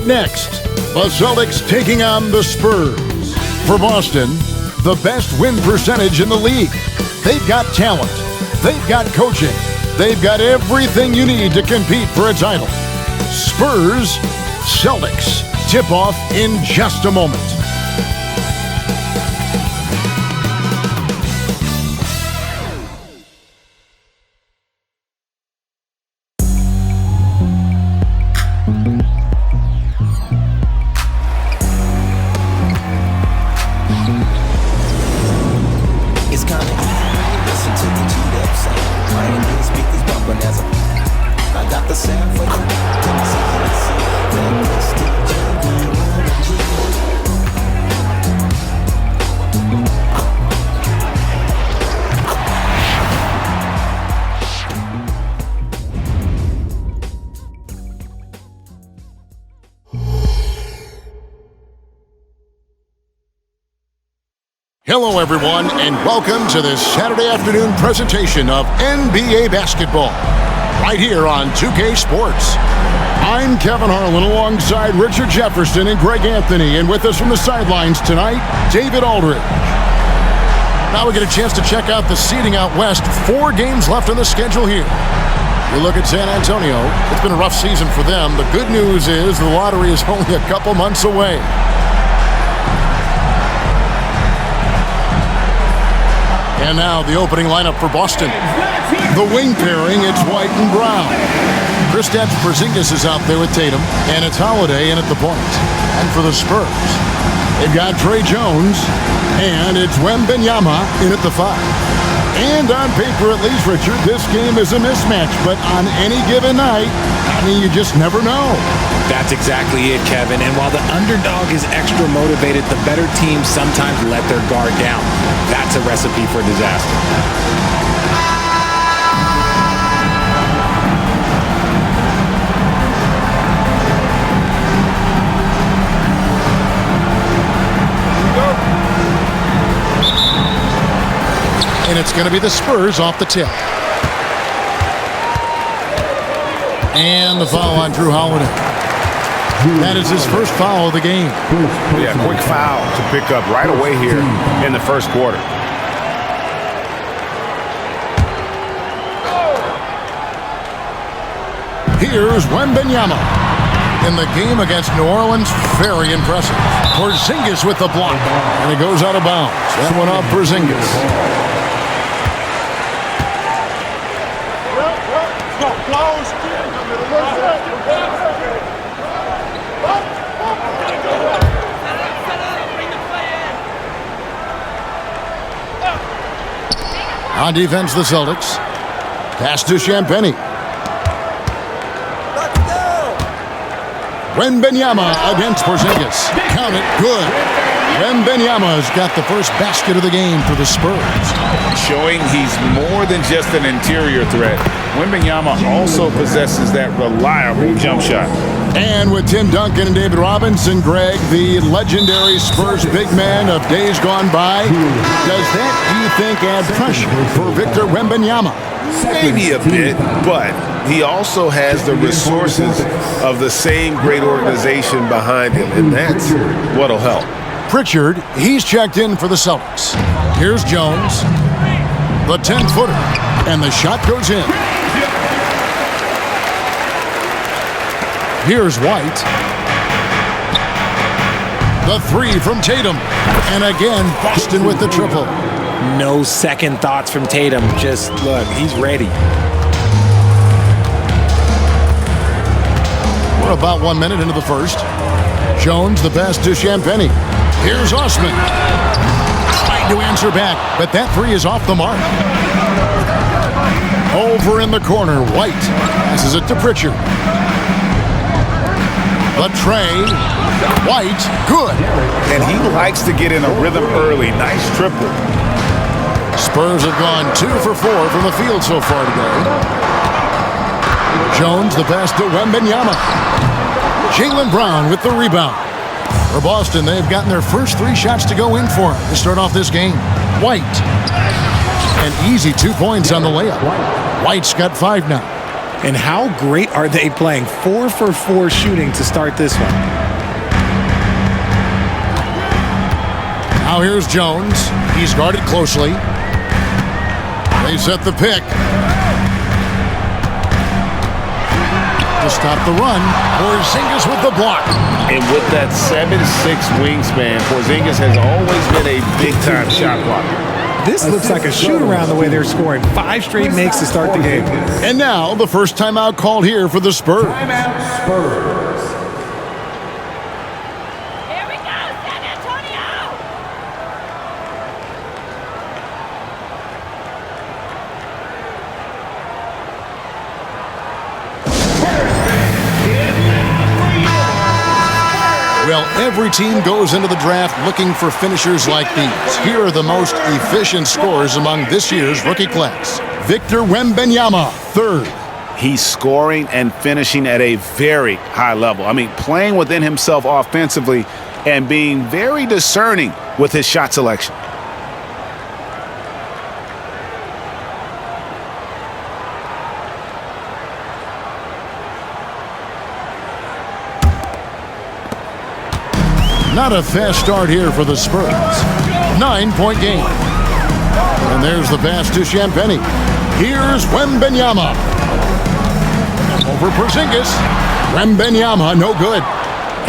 next, the Celtics taking on the Spurs. For Boston, the best win percentage in the league. They've got talent. They've got coaching. They've got everything you need to compete for a title. Spurs, Celtics. Tip-off in just a moment. Hello, everyone, and welcome to this Saturday afternoon presentation of NBA basketball, right here on 2K Sports. I'm Kevin Harlan alongside Richard Jefferson and Greg Anthony, and with us from the sidelines tonight, David Aldridge. Now we get a chance to check out the seeding out west. 4 games left on the schedule here. You look at San Antonio, it's been a rough season for them. The good news is the lottery is only a couple months away. And now the opening lineup for Boston. The wing pairing, it's White and Brown. Kristaps Porzingis is out there with Tatum, and it's Holiday in at the point. And for the Spurs, they've got Trey Jones, and it's Wembanyama in at the 5. And on paper, at least, Richard, this game is a mismatch. But on any given night, I mean, you just never know. That's exactly it, Kevin. And while the underdog is extra motivated, the better teams sometimes let their guard down. That's a recipe for disaster. And it's going to be the Spurs off the tip. And the foul on Drew Holiday. That is his first foul of the game. Yeah, quick foul to pick up right away here in the first quarter. Here's Wembanyama. In the game against New Orleans, very impressive. Porzingis with the block. And it goes out of bounds. That one off Porzingis. On defense, the Celtics. Pass to Champagnie. Wembanyama against Porzingis. Count it. Good. Wembanyama's got the first basket of the game for the Spurs. Showing he's more than just an interior threat. Wembanyama also possesses that reliable jump shot. And with Tim Duncan and David Robinson, Greg, the legendary Spurs big man of days gone by, does that, do you think, add pressure for Victor Wembanyama? Maybe a bit, but he also has the resources of the same great organization behind him, and that's what'll help. Pritchard, he's checked in for the Celtics. Here's Jones, the 10-footer, and the shot goes in. Here's White. The 3 from Tatum. And again, Boston with the triple. No second thoughts from Tatum. Just look, he's ready. We're about 1 minute into the first. Jones, the pass to Champagnie. Here's Osman. Trying to answer back, but that 3 is off the mark. Over in the corner, White passes it to Pritchard. The tray, White, good. And he likes to get in a rhythm early. Nice triple. Spurs have gone 2 for 4 from the field so far today. Jones, the pass to Wembanyama. Jaylen Brown with the rebound. For Boston, they've gotten their first 3 shots to go in for him to start off this game. White. An easy 2 points on the layup. White's got 5 now. And how great are they playing? 4 for 4 shooting to start this one. Now here's Jones. He's guarded closely. They set the pick. To stop the run, Porzingis with the block. And with that 7'6" wingspan, Porzingis has always been a big-time shot blocker. This looks like a shoot-around the way they're scoring. 5 straight makes to start the game. And now the first timeout called here for the Spurs. Timeout, Spurs. Here we go, San Antonio! Well, every team goes into the draft looking for finishers like these. Here are the most efficient scorers among this year's rookie class. Victor Wembanyama, third. He's scoring and finishing at a very high level. I mean, playing within himself offensively and being very discerning with his shot selection. Not a fast start here for the Spurs. 9-point game. And there's the pass to Champagny. Here's Wembanyama. Over Porzingis. Wembanyama, no good.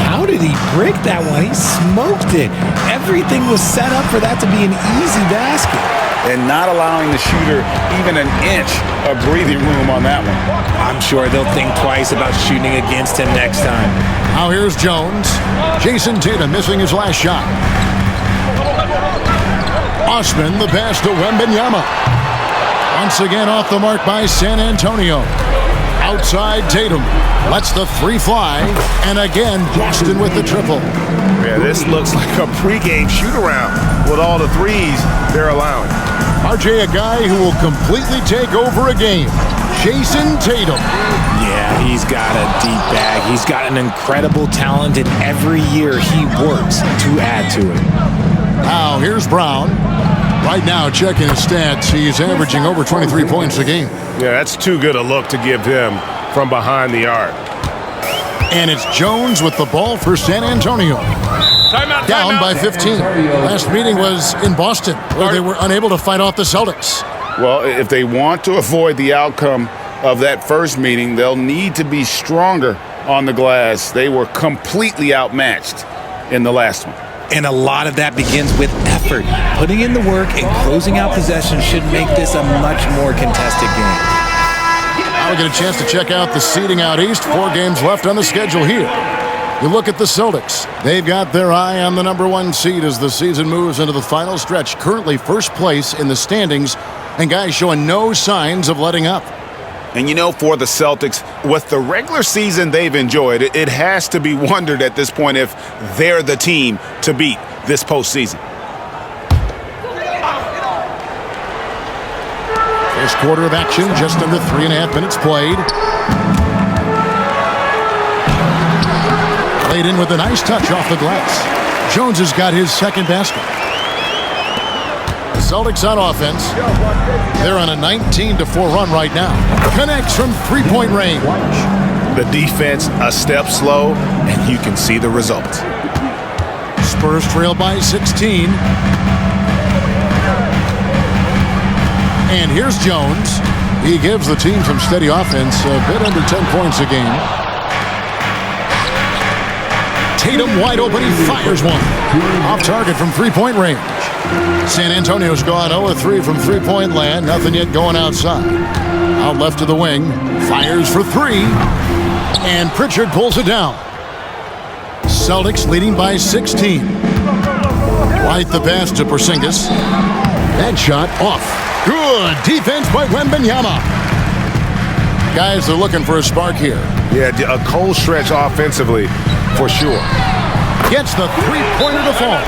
How did he break that one? He smoked it. Everything was set up for that to be an easy basket. And not allowing the shooter even an inch of breathing room on that one. I'm sure they'll think twice about shooting against him next time. Now here's Jones. Jason Tatum missing his last shot. Osman, the pass to Wembanyama. Once again off the mark by San Antonio. Outside Tatum. Lets the three fly. And again, Boston with the triple. Yeah, this looks like a pregame shoot-around with all the threes they're allowing. RJ, a guy who will completely take over a game. Jason Tatum. Yeah, he's got a deep bag. He's got an incredible talent, and every year he works to add to it. Now, here's Brown. Right now, checking his stats, he's averaging over 23 points a game. Yeah, that's too good a look to give him from behind the arc. And it's Jones with the ball for San Antonio. Timeout, Down timeout. by 15. Last meeting was in Boston, where they were unable to fight off the Celtics. Well, if they want to avoid the outcome of that first meeting, they'll need to be stronger on the glass. They were completely outmatched in the last one. And a lot of that begins with effort. Putting in the work and closing out possessions should make this a much more contested game. Now we get a chance to check out the seeding out east. 4 games left on the schedule here. You look at the Celtics. They've got their eye on the number 1 seed as the season moves into the final stretch. Currently first place in the standings, and guys showing no signs of letting up. And you know, for the Celtics, with the regular season they've enjoyed, it has to be wondered at this point if they're the team to beat this postseason. First quarter of action, just under 3.5 minutes played. Played in with a nice touch off the glass. Jones has got his second basket. Celtics on offense. They're on a 19-4 run right now. Connects from three-point range. The defense a step slow, and you can see the results. Spurs trail by 16. And here's Jones. He gives the team some steady offense, a bit under 10 points a game. Tatum wide open, he fires one. Off target from three-point range. San Antonio's gone 0-3 from three-point land. Nothing yet going outside. Out left to the wing. Fires for 3. And Pritchard pulls it down. Celtics leading by 16. Right the pass to Porzingis. That shot off. Good defense by Wembanyama. Guys, they're looking for a spark here. Yeah, a cold stretch offensively for sure. Gets the three-pointer to fall.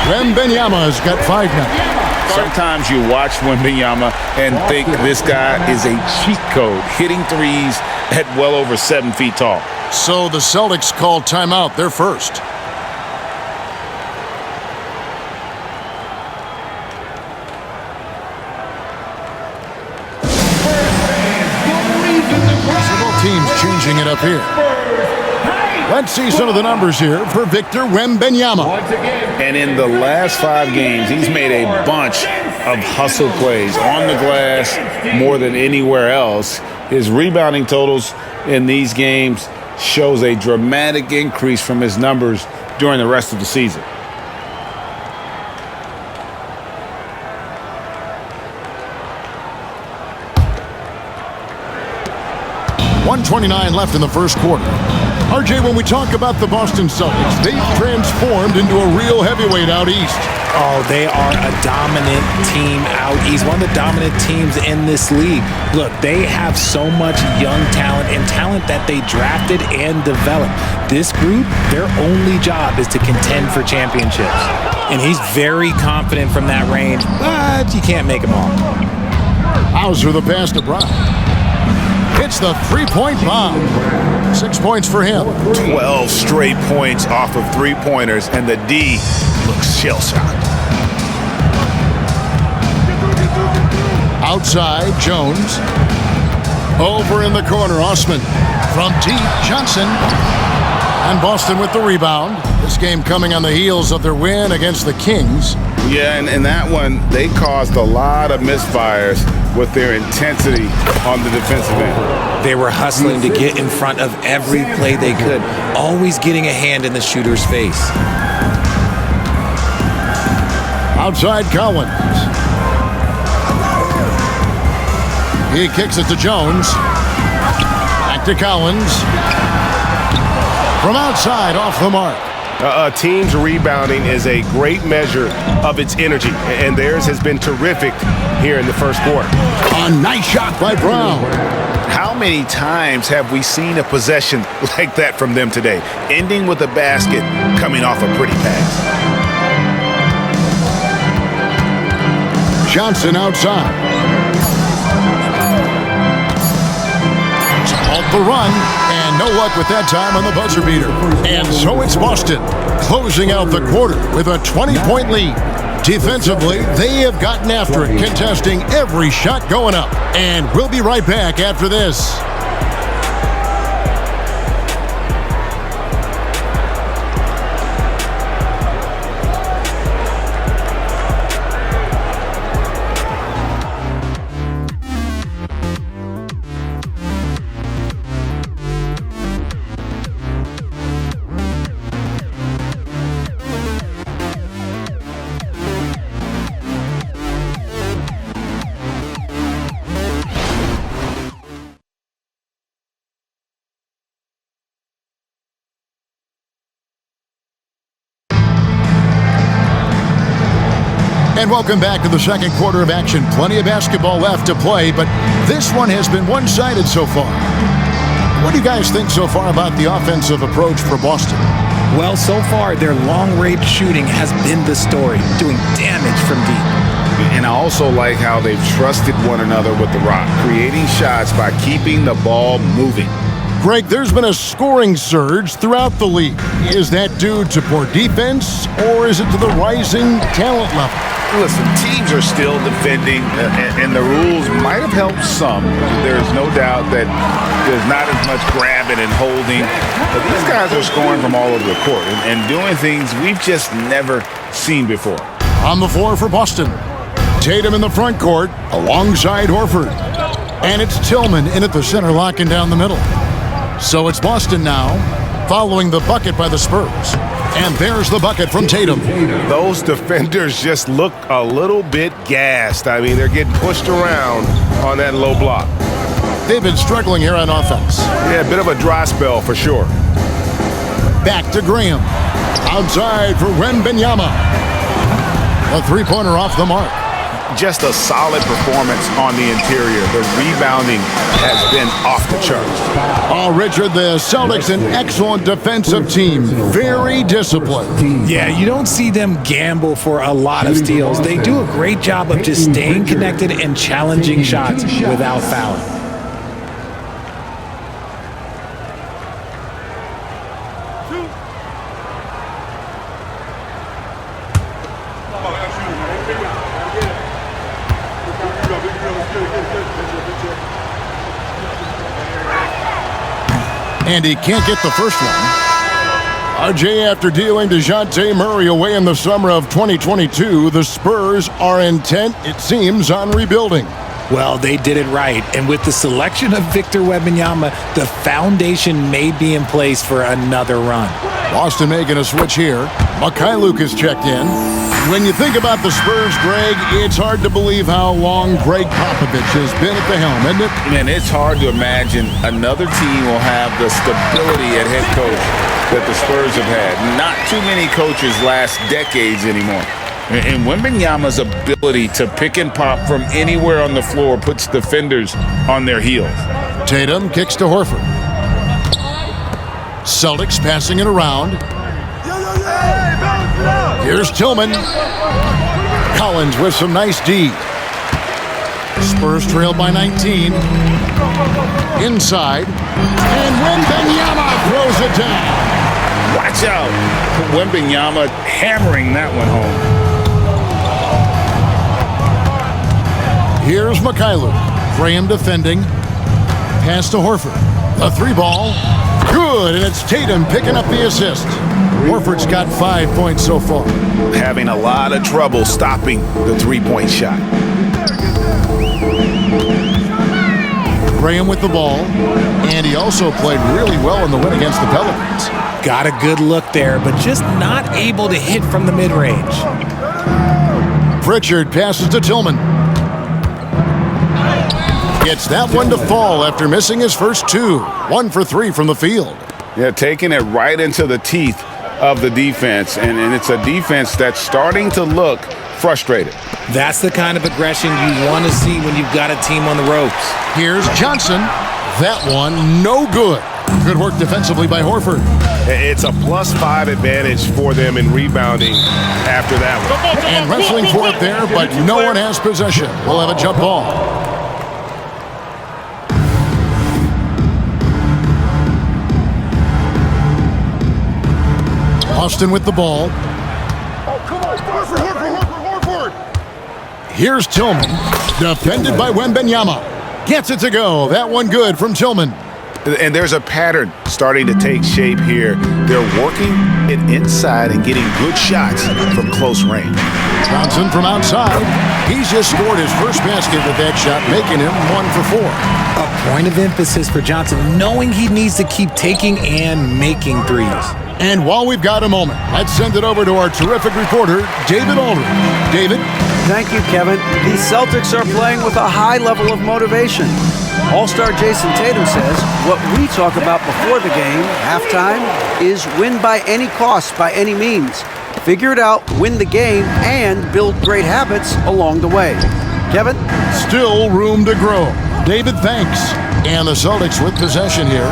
Wembanyama has got 5 now. Sometimes you watch Wembanyama and think this guy is a cheat code, hitting threes at well over 7 feet tall. So the Celtics call timeout. They're first. Both teams changing it up here. Let's see some of the numbers here for Victor Wembanyama. And in the last 5 games, he's made a bunch of hustle plays on the glass more than anywhere else. His rebounding totals in these games shows a dramatic increase from his numbers during the rest of the season. .129 left in the first quarter. RJ, when we talk about the Boston Celtics, they've transformed into a real heavyweight out east. Oh, they are a dominant team out east, one of the dominant teams in this league. Look, they have so much young talent and talent that they drafted and developed. This group, their only job is to contend for championships. And he's very confident from that range, but you can't make him all. Hauser the pass to Brown. Hits the three-point bomb. 6 points for him. 12 straight points off of three-pointers, and the D looks shell-shocked. Outside, Jones. Over in the corner, Osman. From deep, Johnson. And Boston with the rebound. This game coming on the heels of their win against the Kings. Yeah, and in that one, they caused a lot of misfires with their intensity on the defensive end. They were hustling to get in front of every play they could, always getting a hand in the shooter's face. Outside, Collins. He kicks it to Jones. Back to Collins. From outside, off the mark. A team's rebounding is a great measure of its energy, and theirs has been terrific here in the first quarter. A nice shot by Brown. How many times have we seen a possession like that from them today, ending with a basket coming off a pretty pass? Johnson outside. Halt the run, and no luck with that time on the buzzer beater. And so it's Boston closing out the quarter with a 20-point lead. Defensively, they have gotten after it, contesting every shot going up. And we'll be right back after this. And welcome back to the second quarter of action. Plenty of basketball left to play, but this one has been one-sided so far. What do you guys think so far about the offensive approach for Boston? Well, so far, their long-range shooting has been the story, doing damage from deep. And I also like how they've trusted one another with the rock, creating shots by keeping the ball moving. Greg, there's been a scoring surge throughout the league. Is that due to poor defense, or is it to the rising talent level? Listen, teams are still defending, and the rules might have helped some. There's no doubt that there's not as much grabbing and holding. But these guys are scoring from all over the court and doing things we've just never seen before. On the floor for Boston, Tatum in the front court alongside Horford. And it's Tillman in at the center, locking down the middle. So it's Boston now, following the bucket by the Spurs. And there's the bucket from Tatum. Those defenders just look a little bit gassed. I mean, they're getting pushed around on that low block. They've been struggling here on offense. Yeah, a bit of a dry spell for sure. Back to Graham. Outside for Wembanyama. A three-pointer off the mark. Just a solid performance on the interior. The rebounding has been off the charts. Oh, Richard, the Celtics, an excellent defensive team. Very disciplined. Yeah, you don't see them gamble for a lot of steals. They do a great job of just staying connected and challenging shots without fouling. And he can't get the first one. RJ, after dealing DeJounte Murray away in the summer of 2022, the Spurs are intent, it seems, on rebuilding. Well, they did it right. And with the selection of Victor Wembanyama, the foundation may be in place for another run. Boston making a switch here. Mikhailuk is checked in. When you think about the Spurs, Greg, it's hard to believe how long Greg Popovich has been at the helm, isn't it? Man, it's hard to imagine another team will have the stability at head coach that the Spurs have had. Not too many coaches last decades anymore. And Wembanyama's ability to pick and pop from anywhere on the floor puts defenders on their heels. Tatum kicks to Horford. Celtics passing it around. Here's Tillman. Collins with some nice D. Spurs trail by 19. Inside. And Wembanyama throws it down. Watch out. Wembanyama hammering that one home. Here's Mikhailuk. Graham defending. Pass to Horford. A three ball. Good, and it's Tatum picking up the assist. Horford's got 5 points so far. Having a lot of trouble stopping the three-point shot. Graham with the ball. And he also played really well in the win against the Pelicans. Got a good look there, but just not able to hit from the mid-range. Pritchard passes to Tillman. Gets that one to fall after missing his first two. 1 for 3 from the field. Yeah, taking it right into the teeth of the defense. And it's a defense that's starting to look frustrated. That's the kind of aggression you want to see when you've got a team on the ropes. Here's Johnson. That one, no good. Good work defensively by Horford. It's a +5 advantage for them in rebounding after that one. And wrestling for it there, but no one has possession. We'll have a jump ball. Austin with the ball. Here's Tillman. Defended by Wembanyama. Gets it to go. That one good from Tillman. And there's a pattern starting to take shape here. They're working it inside and getting good shots from close range. Johnson from outside. He's just scored his first basket with that shot, making him 1 for 4. A point of emphasis for Johnson, knowing he needs to keep taking and making threes. And while we've got a moment, let's send it over to our terrific reporter, David Aldridge. David? Thank you, Kevin. The Celtics are playing with a high level of motivation. All-star Jason Tatum says what we talk about before the game, halftime, is win by any cost, by any means. Figure it out, win the game, and build great habits along the way. Kevin? Still room to grow. David, thanks. And the Celtics with possession here,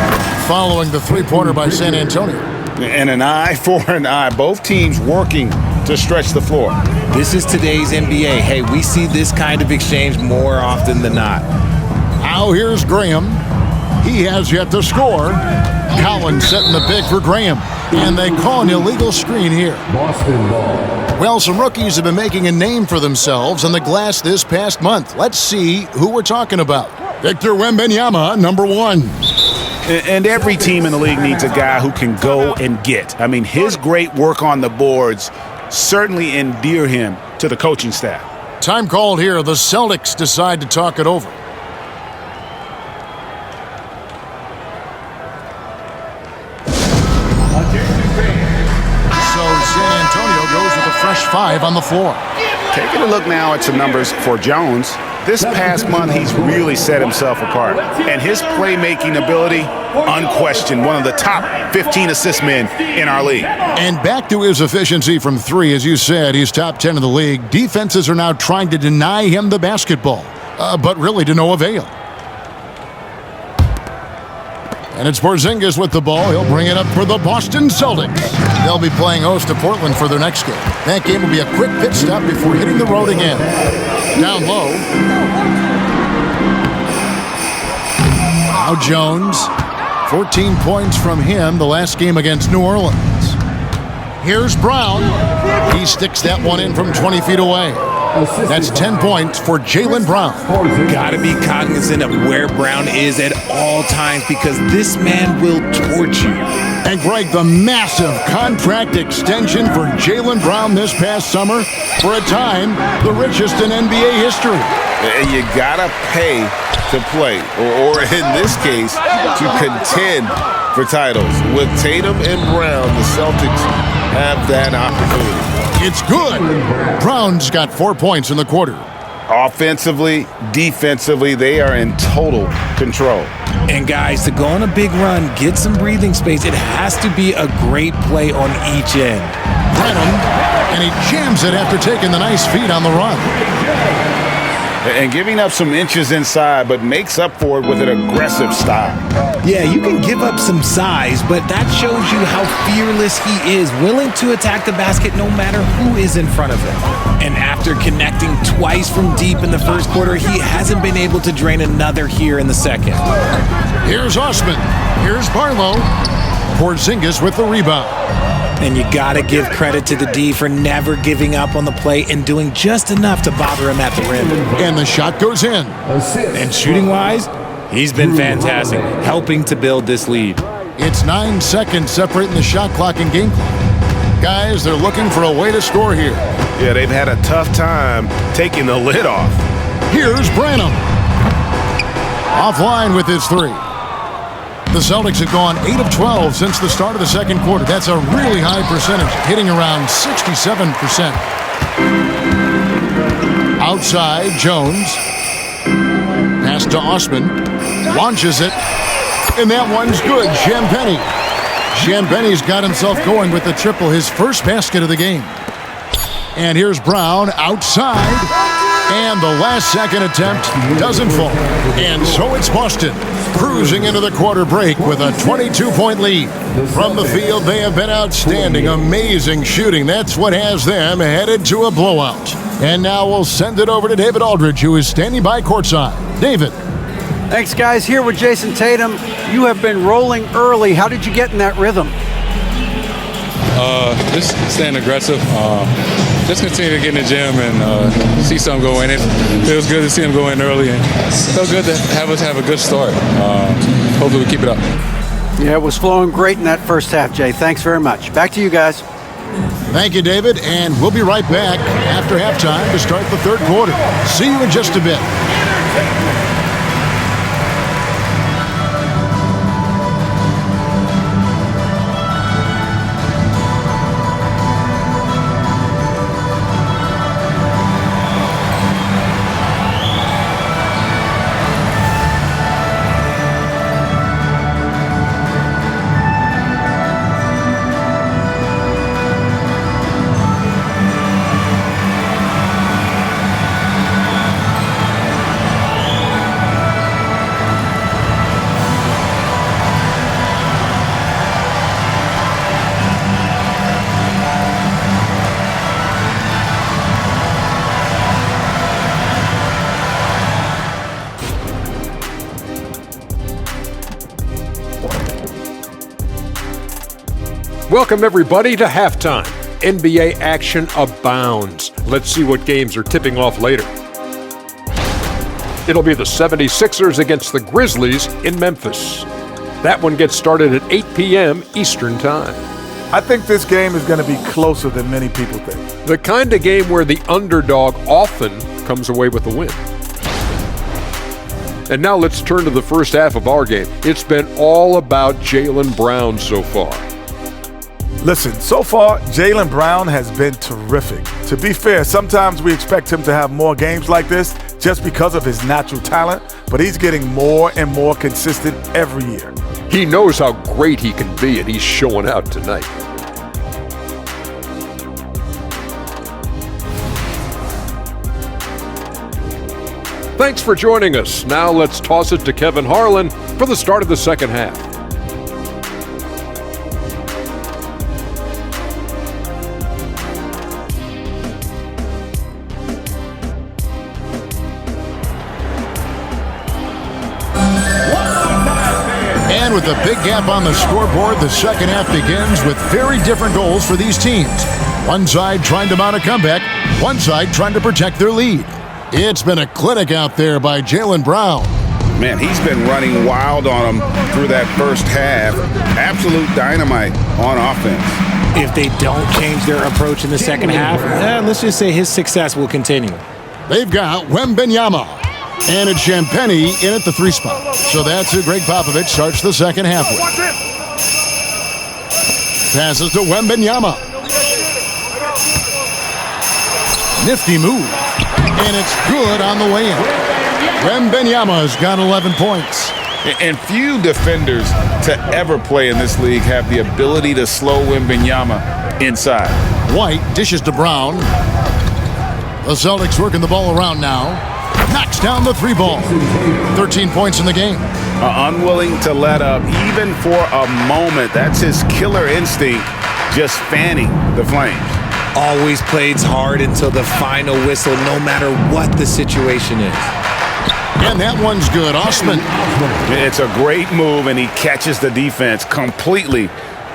following the three-pointer by San Antonio. And an eye for an eye. Both teams working to stretch the floor. This is today's NBA. Hey, we see this kind of exchange more often than not. Now here's Graham. He has yet to score. Collins setting the big for Graham. And they call an illegal screen here. Boston ball. Well, some rookies have been making a name for themselves on the glass this past month. Let's see who we're talking about. Victor Wembanyama, number 1. And every team in the league needs a guy who can go and get. I mean, his great work on the boards certainly endear him to the coaching staff. Time called here. The Celtics decide to talk it over. So San Antonio goes with a fresh 5 on the floor. Taking a look now at some numbers for Jones. This past month, he's really set himself apart. And his playmaking ability, unquestioned, one of the top 15 assist men in our league. And back to his efficiency from 3, as you said, he's top 10 in the league. Defenses are now trying to deny him the basketball, but really to no avail. And it's Porzingis with the ball. He'll bring it up for the Boston Celtics. They'll be playing host to Portland for their next game. That game will be a quick pit stop before hitting the road again. Down low. Now Jones. 14 points from him the last game against New Orleans. Here's Brown. He sticks that one in from 20 feet away. That's 10 points for Jaylen Brown. Gotta be cognizant of where Brown is at all times because this man will torch you. And Greg, the massive contract extension for Jaylen Brown this past summer, for a time, the richest in NBA history. And you gotta pay to play, or in this case, to contend for titles. With Tatum and Brown, the Celtics have that opportunity. It's good. Brown's got 4 points in the quarter. Offensively, defensively, they are in total control. And guys, to go on a big run, get some breathing space, it has to be a great play on each end. Brenham, and he jams it after taking the nice feed on the run. And giving up some inches inside, but makes up for it with an aggressive style. Yeah, you can give up some size, but that shows you how fearless he is, willing to attack the basket no matter who is in front of him. And after connecting twice from deep in the first quarter, he hasn't been able to drain another here in the second. Here's Osman. Here's Barlow. Porzingis with the rebound. And you gotta give credit to the D for never giving up on the play and doing just enough to bother him at the rim. And the shot goes in. And shooting-wise, he's been fantastic, helping to build this lead. It's 9 seconds separating the shot clock and game clock. Guys, they're looking for a way to score here. Yeah, they've had a tough time taking the lid off. Here's Branham. Offline with his three. The Celtics have gone 8 of 12 since the start of the second quarter. That's a really high percentage, hitting around 67%. Outside, Jones. Pass to Osman. Launches it. And that one's good. Champagne's got himself going with the triple, his first basket of the game. And here's Brown outside. And the last second attempt doesn't fall. And so it's Boston cruising into the quarter break with a 22-point lead. From the field, they have been outstanding, amazing shooting. That's what has them headed to a blowout. And now we'll send it over to David Aldridge, who is standing by courtside. David. Thanks, guys. Here with Jason Tatum. You have been rolling early. How did you get in that rhythm? Just staying aggressive. Just continue to get in the gym and see something go in. It feels good to see him go in early, and it feels good to have us have a good start. Hopefully we keep it up. Yeah, it was flowing great in that first half, Jay. Thanks very much. Back to you guys. Thank you, David, and we'll be right back after halftime to start the third quarter. See you in just a bit. Welcome, everybody, to halftime. NBA action abounds. Let's see what games are tipping off later. It'll be the 76ers against the Grizzlies in Memphis. That one gets started at 8 p.m. Eastern Time. I think this game is going to be closer than many people think. The kind of game where the underdog often comes away with the win. And now let's turn to the first half of our game. It's been all about Jaylen Brown so far. Listen, so far, Jaylen Brown has been terrific. To be fair, sometimes we expect him to have more games like this just because of his natural talent, but he's getting more and more consistent every year. He knows how great he can be, and he's showing out tonight. Thanks for joining us. Now let's toss it to Kevin Harlan for the start of the second half. And with a big gap on the scoreboard, the second half begins with very different goals for these teams. One side trying to mount a comeback, one side trying to protect their lead. It's been a clinic out there by Jaylen Brown. Man, he's been running wild on them through that first half. Absolute dynamite on offense. If they don't change their approach in the second half, let's just say his success will continue. They've got Wembanyama, and it's Champagnie in at the 3 spot. So that's who Greg Popovich starts the second half with. Passes to Wembanyama. Nifty move, and it's good on the way in. Wembanyama's got 11 points. And few defenders to ever play in this league have the ability to slow Wembanyama inside. White dishes to Brown. The Celtics working the ball around now. Knocks down the 3 ball. 13 points in the game. Unwilling to let up even for a moment. That's his killer instinct, just fanning the flames. Always plays hard until the final whistle, no matter what the situation is. And that one's good. Osman. It's a great move, and he catches the defense completely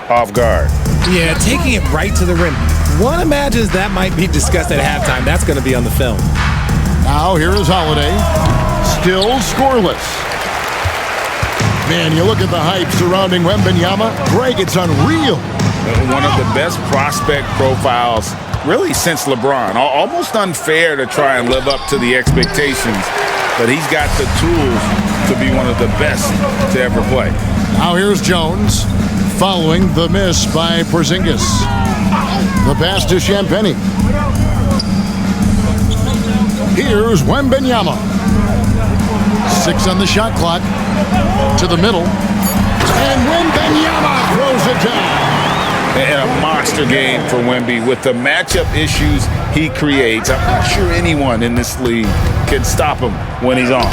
off guard. Yeah, taking it right to the rim. One imagines that might be discussed at halftime. That's going to be on the film. Now here is Holiday. Still scoreless. Man, you look at the hype surrounding Wembanyama. Greg, it's unreal. One of the best prospect profiles really since LeBron. Almost unfair to try and live up to the expectations, but he's got the tools to be one of the best to ever play. Now here's Jones following the miss by Porzingis. The pass to Champagnie. Here's Wembanyama. 6 on the shot clock. To the middle. And Wembanyama throws it down. And a monster game for Wemby. With the matchup issues he creates, I'm not sure anyone in this league can stop him when he's on.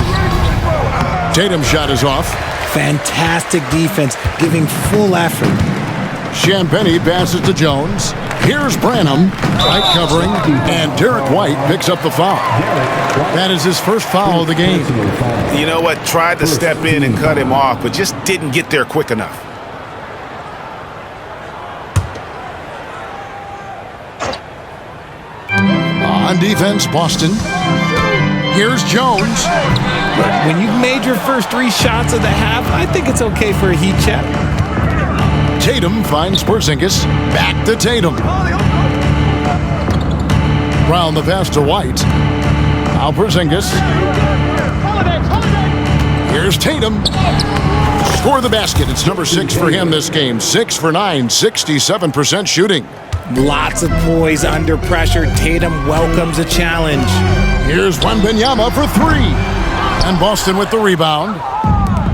Tatum's shot is off. Fantastic defense, giving full effort. Champagnie passes to Jones. Here's Branham, right covering, and Derek White picks up the foul. That is his first foul of the game. You know what? Tried to step in and cut him off, but just didn't get there quick enough. On defense, Boston. Here's Jones. When you've made your first 3 shots of the half, I think it's okay for a heat check. Tatum finds Porzingis. Back to Tatum. Brown the pass to White. Now Porzingis. Here's Tatum. Score the basket. It's number 6 for him this game. 6 for 9, 67% shooting. Lots of poise under pressure. Tatum welcomes a challenge. Here's Wembanyama for 3. And Boston with the rebound.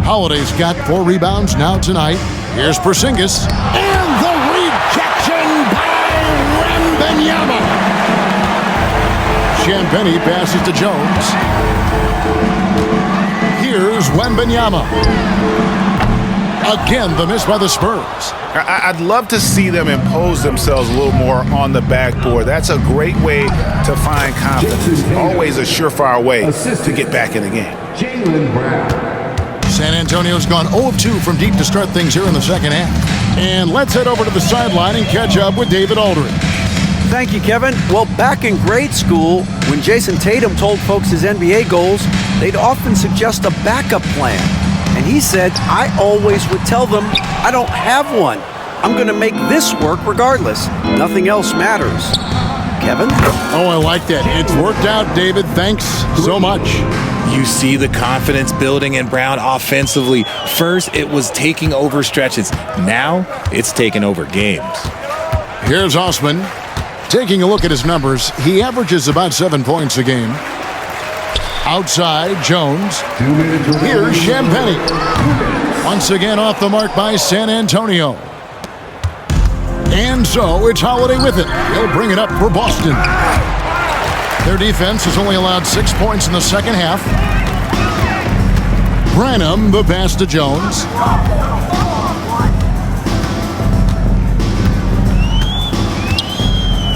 Holiday's got 4 rebounds now tonight. Here's Porzingis. And the rejection by Wembanyama. Champagnie passes to Jones. Here's Wembanyama. Again, the miss by the Spurs. I'd love to see them impose themselves a little more on the backboard. That's a great way to find confidence. Always a surefire way to get back in the game. San Antonio's gone 0 of 2 from deep to start things here in the second half. And let's head over to the sideline and catch up with David Aldridge. Thank you, Kevin. Well, back in grade school, when Jason Tatum told folks his NBA goals, they'd often suggest a backup plan. And he said, I always would tell them, I don't have one. I'm going to make this work regardless. Nothing else matters. Kevin? Oh, I like that. It's worked out, David. Thanks so much. You see the confidence building in Brown offensively. First, it was taking over stretches. Now, it's taking over games. Here's Osman. Taking a look at his numbers, he averages about 7 points a game. Outside, Jones. Here's Champagnie. Once again off the mark by San Antonio. And so it's Holiday with it. He'll bring it up for Boston. Their defense has only allowed 6 points in the second half. Branham, the pass to Jones.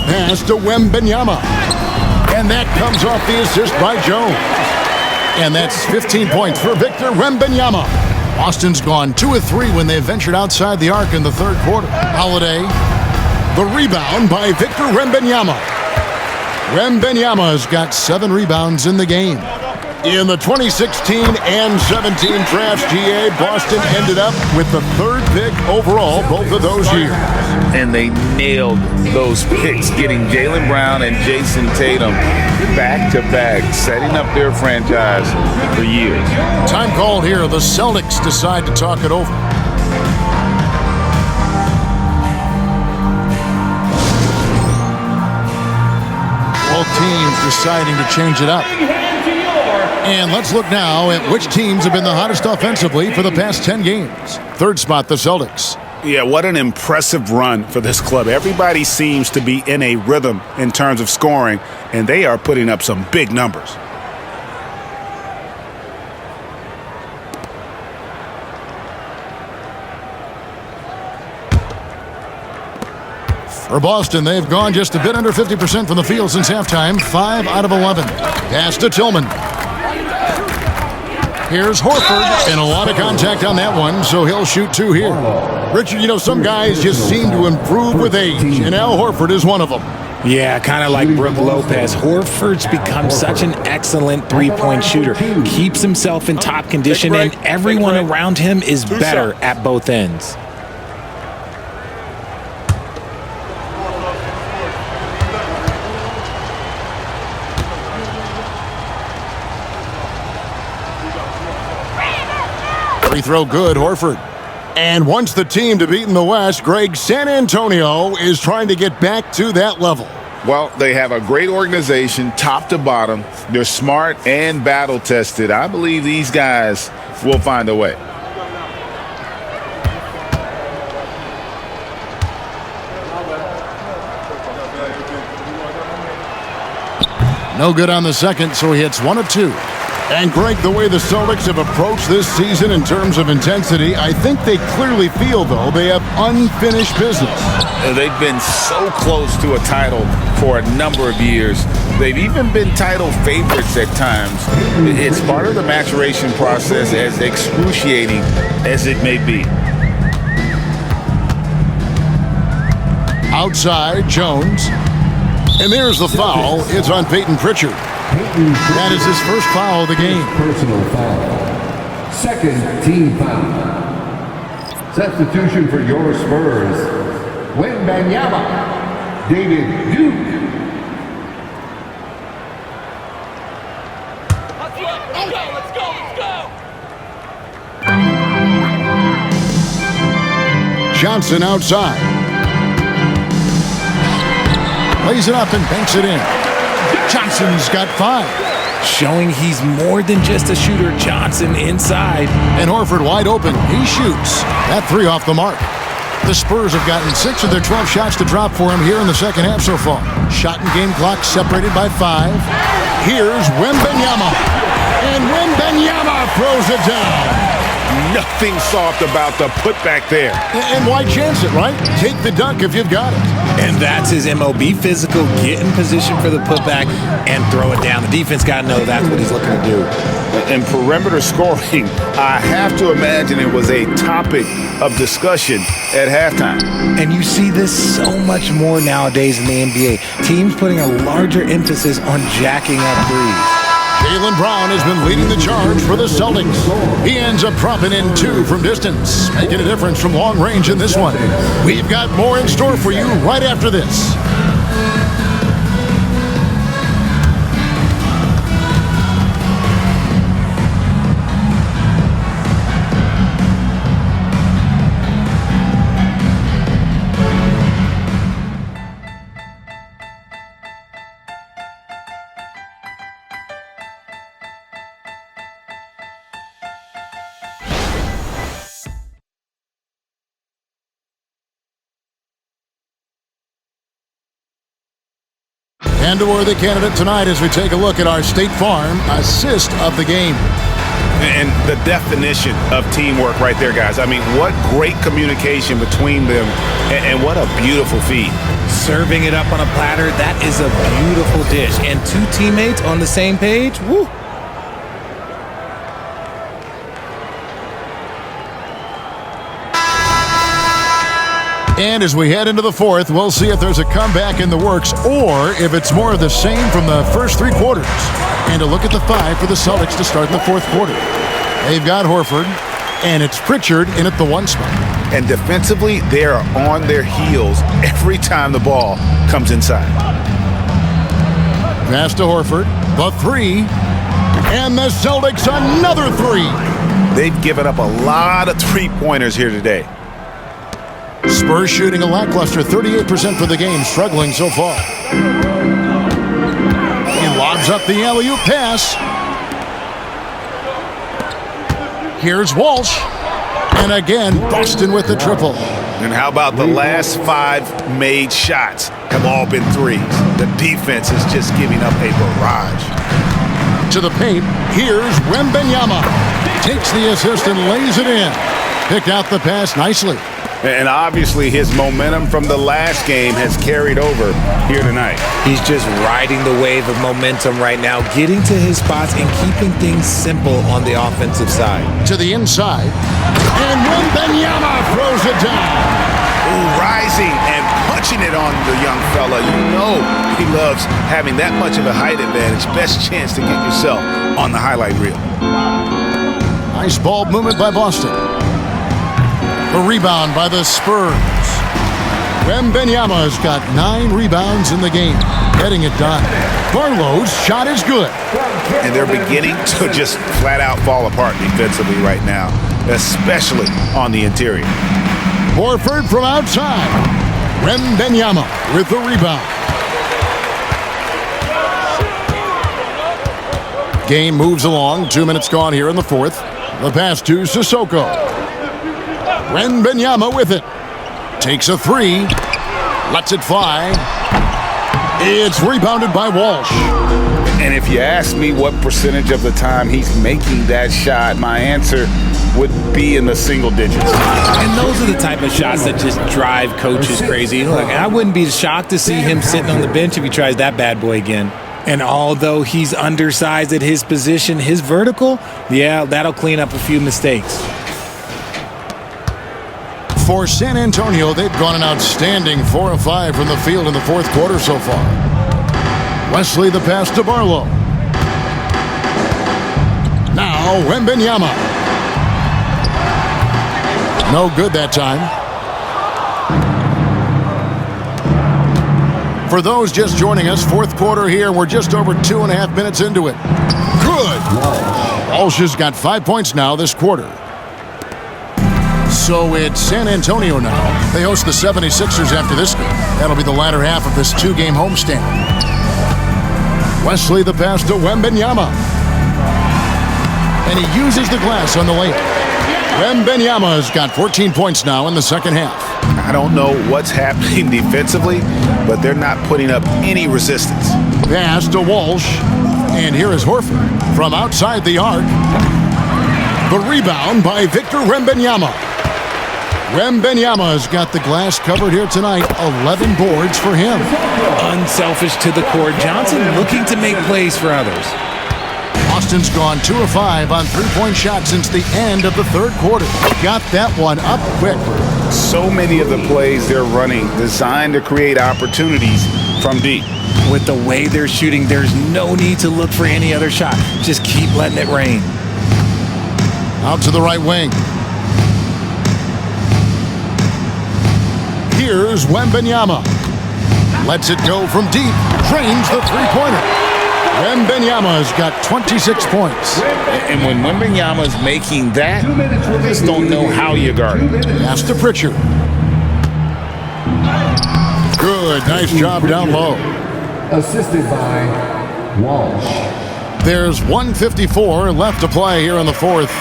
Pass to Wembanyama. And that comes off the assist by Jones. And that's 15 points for Victor Wembanyama. Boston's gone 2 of 3 when they ventured outside the arc in the third quarter. Holiday The rebound by Victor Wembanyama. Wembanyama's got 7 rebounds in the game. In the 2016 and 17 drafts, GA, Boston ended up with the 3rd pick overall both of those years. And they nailed those picks, getting Jaylen Brown and Jason Tatum back-to-back, setting up their franchise for years. Time called here. The Celtics decide to talk it over. Both teams deciding to change it up. And let's look now at which teams have been the hottest offensively for the past 10 games. 3rd spot, the Celtics. Yeah, what an impressive run for this club. Everybody seems to be in a rhythm in terms of scoring, and they are putting up some big numbers. For Boston, they've gone just a bit under 50% from the field since halftime. 5 out of 11. Pass to Tillman. Here's Horford, and a lot of contact on that one, so he'll shoot 2 here. Richard, you know, some guys just seem to improve with age, and Al Horford is one of them. Yeah, kind of like Brook Lopez. Horford's become such an excellent three-point shooter. Keeps himself in top condition, and everyone around him is better at both ends. Free throw good, Horford. And wants the team to beat in the West, Greg, San Antonio is trying to get back to that level. Well, they have a great organization, top to bottom. They're smart and battle-tested. I believe these guys will find a way. No good on the second, so he hits 1 of 2. And Greg, the way the Celtics have approached this season in terms of intensity, I think they clearly feel, though, they have unfinished business. They've been so close to a title for a number of years. They've even been title favorites at times. It's part of the maturation process, as excruciating as it may be. Outside, Jones. And there's the foul. It's on Peyton Pritchard. That is his first foul of the game. Personal foul. 2nd team foul. Substitution for your Spurs. Wembanyama. David Duke. Let's go. Johnson outside. Lays it up and banks it in. Johnson's got 5. Showing he's more than just a shooter. Johnson inside. And Horford wide open. He shoots. That 3 off the mark. The Spurs have gotten 6 of their 12 shots to drop for him here in the second half so far. Shot and game clock separated by 5. Here's Wembanyama. And Wembanyama throws it down. Nothing soft about the putback there. And why chance it, right? Take the dunk if you've got it. And that's his MO. Be physical, get in position for the putback, and throw it down. The defense got to know that's what he's looking to do. And perimeter scoring, I have to imagine it was a topic of discussion at halftime. And you see this so much more nowadays in the NBA. Teams putting a larger emphasis on jacking up threes. Jaylen Brown has been leading the charge for the Celtics. He ends up dropping in 2 from distance, making a difference from long range in this one. We've got more in store for you right after this. And a worthy candidate tonight as we take a look at our State Farm assist of the game. And the definition of teamwork right there, guys. I mean, what great communication between them, and what a beautiful feed. Serving it up on a platter, that is a beautiful dish. And 2 teammates on the same page, woo. And as we head into the fourth, we'll see if there's a comeback in the works or if it's more of the same from the first three quarters. And a look at the five for the Celtics to start the fourth quarter. They've got Horford, and it's Pritchard in at the one spot. And defensively, they are on their heels every time the ball comes inside. Pass to Horford, the three, and the Celtics another three. They've given up a lot of three-pointers here today. Spurs shooting a lackluster 38% for the game, struggling so far. He lobs up the alley-oop pass. Here's Walsh. And again, Boston with the triple. And how about the last five made shots have all been threes? The defense is just giving up a barrage. To the paint, here's Wembanyama. Takes the assist and lays it in. Picked out the pass nicely. And obviously his momentum from the last game has carried over here tonight. He's just riding the wave of momentum right now, getting to his spots and keeping things simple on the offensive side. To the inside, and Wembanyama throws it down. Ooh, rising and punching it on the young fella. You know he loves having that much of a height advantage. Best chance to get yourself on the highlight reel. Nice ball movement by Boston. The rebound by the Spurs. Wembanyama's got 9 rebounds in the game, getting it done. Barlow's shot is good. And they're beginning to just flat out fall apart defensively right now, especially on the interior. Horford from outside. Wembanyama with the rebound. Game moves along. 2 minutes gone here in the fourth. The pass to Sissoko. Wembanyama with it. Takes a three. Lets it fly. It's rebounded by Walsh. And if you ask me what percentage of the time he's making that shot, my answer would be in the single digits. And those are the type of shots that just drive coaches crazy. Look, I wouldn't be shocked to see him sitting on the bench if he tries that bad boy again. And although he's undersized at his position, his vertical, yeah, that'll clean up a few mistakes. For San Antonio, they've gone an outstanding 4 of 5 from the field in the fourth quarter so far. Wesley the pass to Barlow. Now Wembanyama. No good that time. For those just joining us, fourth quarter here. We're just over 2.5 minutes into it. Good. Walsh has got 5 points now this quarter. So it's San Antonio now. They host the 76ers after this game. That'll be the latter half of this 2-game homestand. Wesley the pass to Wembanyama. And he uses the glass on the layup. Wembanyama has got 14 points now in the second half. I don't know what's happening defensively, but they're not putting up any resistance. Pass to Walsh. And here is Horford from outside the arc. The rebound by Victor Wembanyama. Wembanyama's got the glass covered here tonight. 11 boards for him. Unselfish to the core. Johnson looking to make plays for others. Boston's gone 2 of 5 on three-point shots since the end of the third quarter. Got that one up quick. So many of the plays they're running designed to create opportunities from deep. With the way they're shooting, there's no need to look for any other shot. Just keep letting it rain. Out to the right wing. Here's Wembanyama. Lets it go from deep. Drains the three-pointer. Wembanyama's got 26 points. And when Wembanyama's making that, you just don't know how you guard it. Pass to Pritchard. Good. Nice job down low. Assisted by Walsh. There's 1:54 left to play here in the fourth.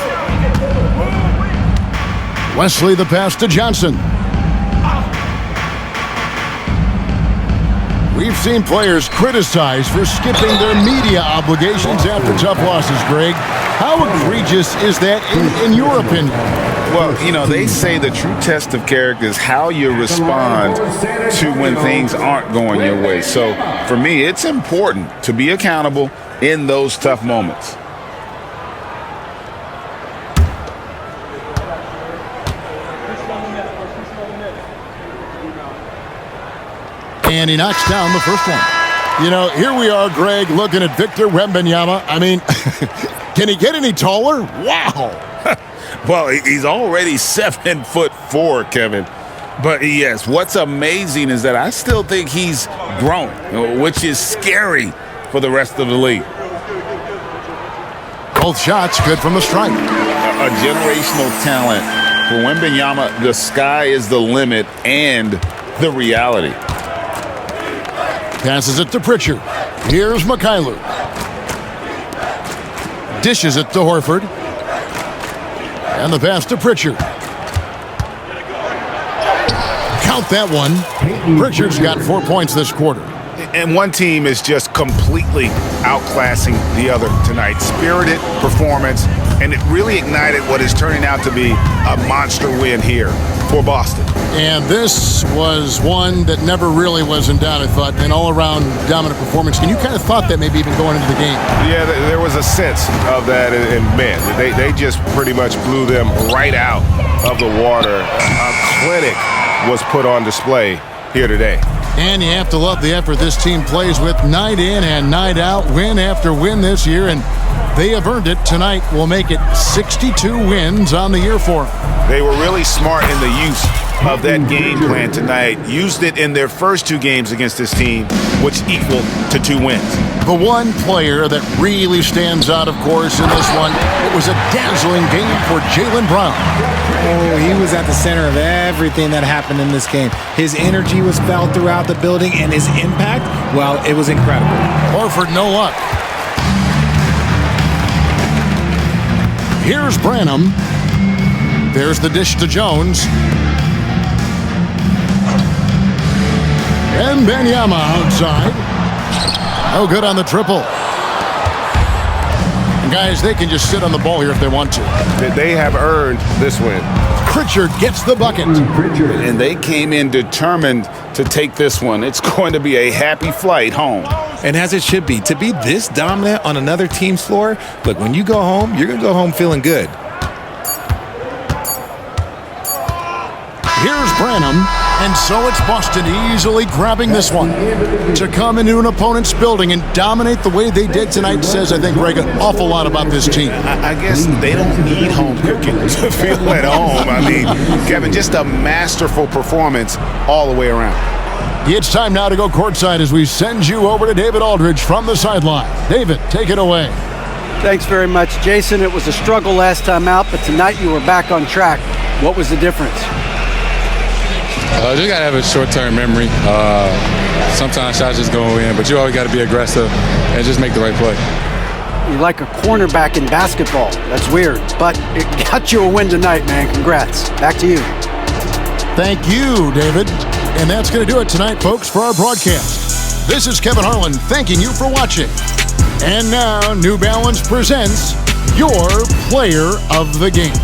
Wesley the pass to Johnson. We've seen players criticized for skipping their media obligations after tough losses, Greg. How egregious is that in your opinion? Well, you know, they say the true test of character is how you respond to when things aren't going your way. So, for me, it's important to be accountable in those tough moments. And he knocks down the first one. You know, here we are, Greg, looking at Victor Wembanyama. I mean, can he get any taller? Wow. Well, he's already 7'4", Kevin. But yes, what's amazing is that I still think he's grown, which is scary for the rest of the league. Both shots good from the stripe. A generational talent. For Wembanyama, the sky is the limit and the reality. Passes it to Pritchard. Here's Mikhailuk. Dishes it to Horford. And the pass to Pritchard. Count that one. Pritchard's got 4 points this quarter. And one team is just completely outclassing the other tonight. Spirited performance, and it really ignited what is turning out to be a monster win here for Boston. And this was one that never really was in doubt, I thought, an all-around dominant performance. And you kind of thought that maybe even going into the game. Yeah, there was a sense of that, and man, they just pretty much blew them right out of the water. A clinic was put on display here today. And you have to love the effort this team plays with night in and night out, win after win this year, and they have earned it. Tonight will make it 62 wins on the year for them. They were really smart in the use of that game plan tonight. Used it in their first 2 games against this team, which equaled to 2 wins. The one player that really stands out, of course, in this one, it was a dazzling game for Jaylen Brown. Oh, he was at the center of everything that happened in this game. His energy was felt throughout the building, and his impact, well, it was incredible. Horford, no luck. Here's Branham. There's the dish to Jones. And Wembanyama outside. No good on the triple. And guys, they can just sit on the ball here if they want to. They have earned this win. Pritchard gets the bucket. And they came in determined to take this one. It's going to be a happy flight home. And as it should be, to be this dominant on another team's floor, look, when you go home, you're going to go home feeling good. Here's Branham, and so it's Boston easily grabbing this one. To come into an opponent's building and dominate the way they did tonight says, I think, Greg, an awful lot about this team. I guess they don't need home cooking to feel at home. I mean, Kevin, just a masterful performance all the way around. It's time now to go courtside as we send you over to David Aldridge from the sideline. David, take it away. Thanks very much, Jason. It was a struggle last time out, but tonight you were back on track. What was the difference? Just got to have a short-term memory. Sometimes shots just go in, but you always got to be aggressive and just make the right play. You're like a cornerback in basketball. That's weird, but it got you a win tonight, man. Congrats. Back to you. Thank you, David. And that's going to do it tonight, folks, for our broadcast. This is Kevin Harlan thanking you for watching. And now, New Balance presents your Player of the Game.